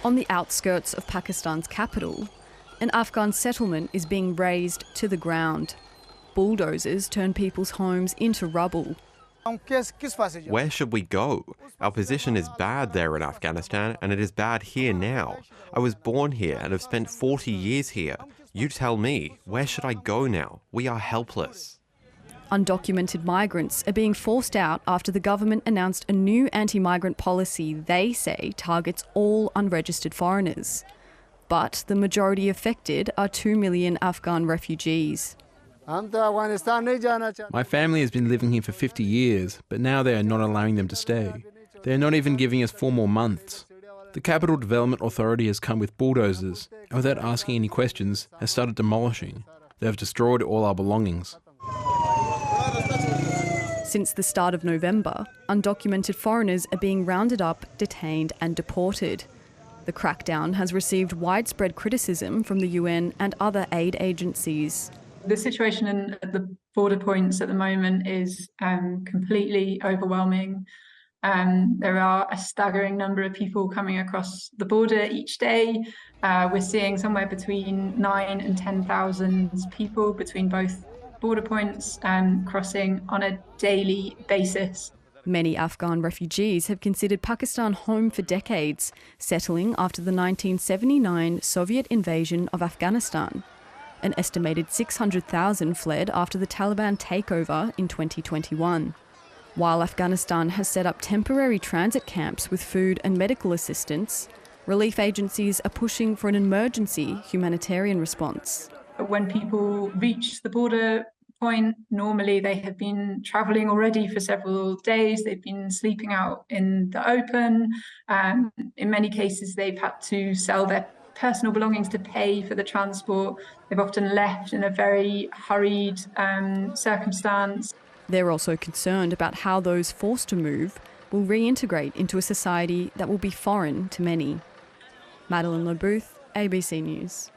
On the outskirts of Pakistan's capital, an Afghan settlement is being razed to the ground. Bulldozers turn people's homes into rubble. Where should we go? Our position is bad there in Afghanistan, and it is bad here now. I was born here and have spent 40 years here. You tell me, where should I go now? We are helpless. Undocumented migrants are being forced out after the government announced a new anti-migrant policy they say targets all unregistered foreigners. But the majority affected are 2 million Afghan refugees. My family has been living here for 50 years, but now they are not allowing them to stay. They are not even giving us 4 more months. The Capital Development Authority has come with bulldozers, and without asking any questions, has started demolishing. They have destroyed all our belongings. Since the start of November, undocumented foreigners are being rounded up, detained and deported. The crackdown has received widespread criticism from the UN and other aid agencies. The situation at the border points at the moment is completely overwhelming. There are a staggering number of people coming across the border each day. We're seeing somewhere between 9,000 and 10,000 people between both border points crossing on a daily basis. Many Afghan refugees have considered Pakistan home for decades, settling after the 1979 Soviet invasion of Afghanistan. An estimated 600,000 fled after the Taliban takeover in 2021. While Afghanistan has set up temporary transit camps with food and medical assistance, relief agencies are pushing for an emergency humanitarian response. When people reach the border point, normally they have been travelling already for several days. They've been sleeping out in the open. In many cases, they've had to sell their personal belongings to pay for the transport. They've often left in a very hurried circumstance. They're also concerned about how those forced to move will reintegrate into a society that will be foreign to many. Madeline Lo-Booth, ABC News.